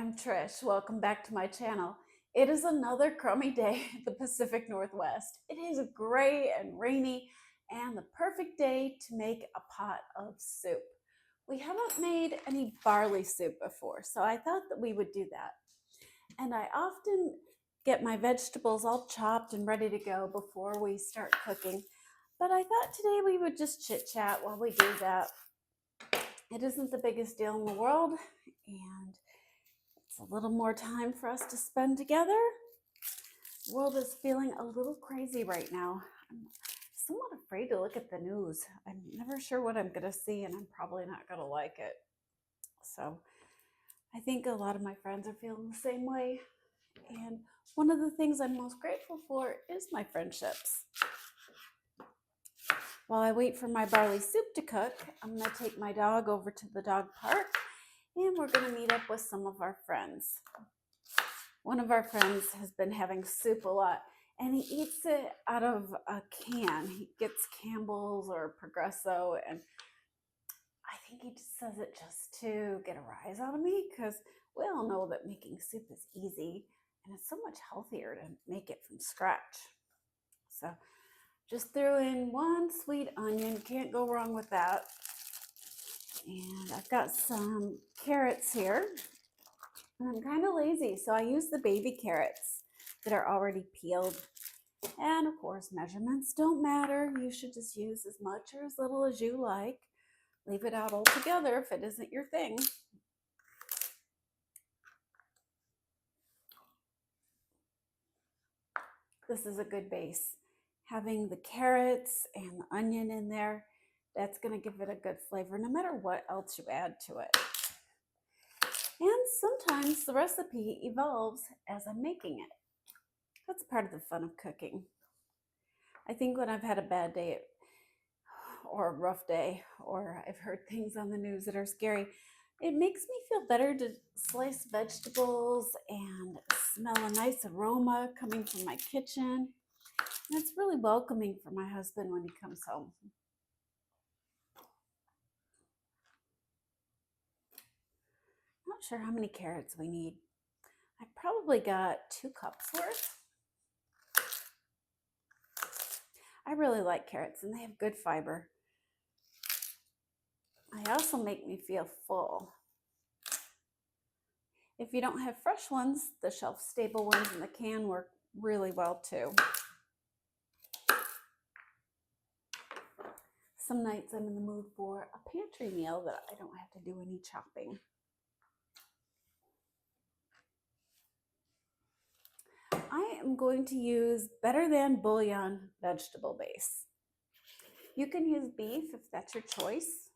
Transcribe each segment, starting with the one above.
I'm Trish. Welcome back to my channel. It is another crummy day in the Pacific Northwest. It is gray and rainy and the perfect day to make a pot of soup. We haven't made any barley soup before, so I thought that we would do that. And I often get my vegetables all chopped and ready to go before we start cooking. But I thought today we would just chit chat while we do that. It isn't the biggest deal in the world, and it's a little more time for us to spend together. The world is feeling a little crazy right now. I'm somewhat afraid to look at the news. I'm never sure what I'm going to see, and I'm probably not going to like it. So I think a lot of my friends are feeling the same way. And one of the things I'm most grateful for is my friendships. While I wait for my barley soup to cook, I'm going to take my dog over to the dog park, and we're going to meet up with some of our friends. One of our friends has been having soup a lot, and he eats it out of a can. He gets Campbell's or Progresso, and I think he just says it just to get a rise out of me, because we all know that making soup is easy, and it's so much healthier to make it from scratch. So just threw in one sweet onion. Can't go wrong with that. And I've got some carrots here. And I'm kind of lazy, so I use the baby carrots that are already peeled. And of course, measurements don't matter. You should just use as much or as little as you like. Leave it out altogether if it isn't your thing. This is a good base. Having the carrots and the onion in there, that's going to give it a good flavor no matter what else you add to it. And sometimes the recipe evolves as I'm making it. That's part of the fun of cooking. I think when I've had a bad day or a rough day, or I've heard things on the news that are scary, it makes me feel better to slice vegetables and smell a nice aroma coming from my kitchen. And it's really welcoming for my husband when he comes home. Not sure how many carrots we need. I probably got 2 cups worth. I really like carrots and they have good fiber. They also make me feel full. If you don't have fresh ones, the shelf-stable ones in the can work really well too. Some nights I'm in the mood for a pantry meal that I don't have to do any chopping. I am going to use Better Than Bouillon vegetable base. You can use beef if that's your choice.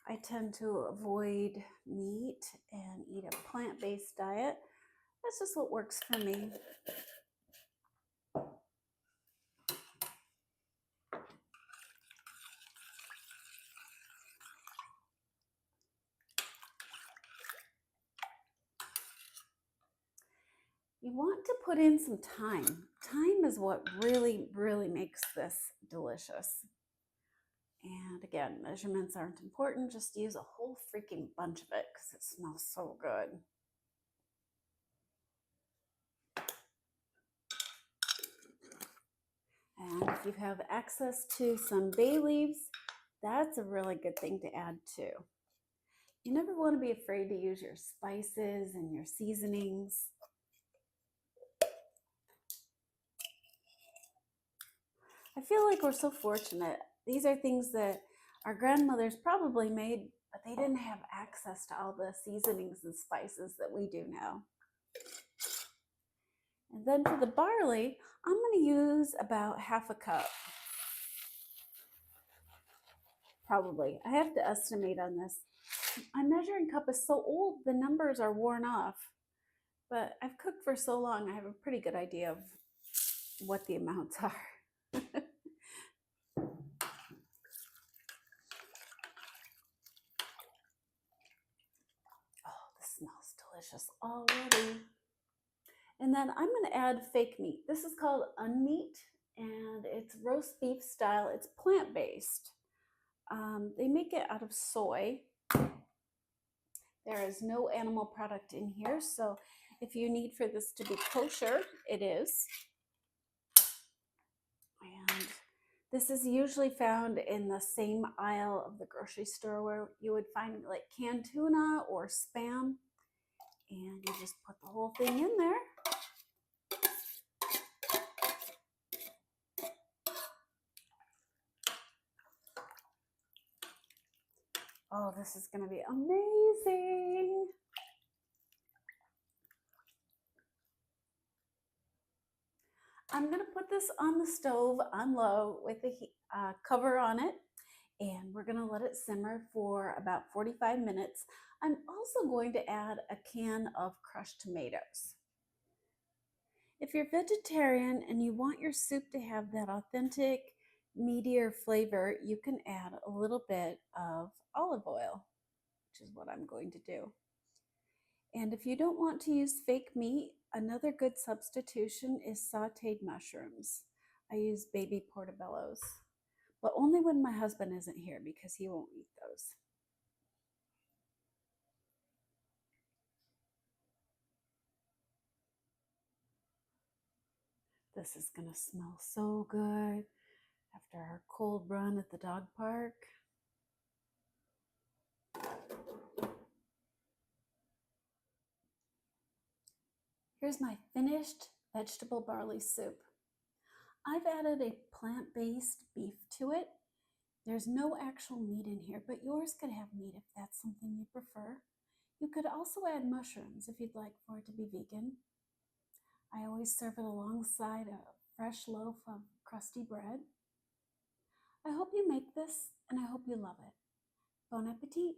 I tend to avoid meat and eat a plant-based diet. That's just what works for me. You want to put in some thyme. Thyme is what really, really makes this delicious. And again, measurements aren't important. Just use a whole freaking bunch of it because it smells so good. And if you have access to some bay leaves, that's a really good thing to add too. You never want to be afraid to use your spices and your seasonings. I feel like we're so fortunate. These are things that our grandmothers probably made, but they didn't have access to all the seasonings and spices that we do now. And then for the barley, I'm going to use about half a cup. Probably. I have to estimate on this. My measuring cup is so old, the numbers are worn off. But I've cooked for so long, I have a pretty good idea of what the amounts are. Oh, this smells delicious already. And then I'm going to add fake meat. This is called unmeat, and it's roast beef style. It's plant-based. They make it out of soy. There is no animal product in here, so if you need for this to be kosher, it is. And this is usually found in the same aisle of the grocery store where you would find like canned tuna or Spam. And you just put the whole thing in there. Oh, this is going to be amazing. I'm going to put this on the stove on low with the cover on it, and we're going to let it simmer for about 45 minutes. I'm also going to add a can of crushed tomatoes. If you're vegetarian and you want your soup to have that authentic, meatier flavor, you can add a little bit of olive oil, which is what I'm going to do. And if you don't want to use fake meat, another good substitution is sautéed mushrooms. I use baby portobellos, but only when my husband isn't here because he won't eat those. This is going to smell so good after our cold run at the dog park. Here's my finished vegetable barley soup. I've added a plant-based beef to it. There's no actual meat in here, but yours could have meat if that's something you prefer. You could also add mushrooms if you'd like for it to be vegan. I always serve it alongside a fresh loaf of crusty bread. I hope you make this and I hope you love it. Bon appetit!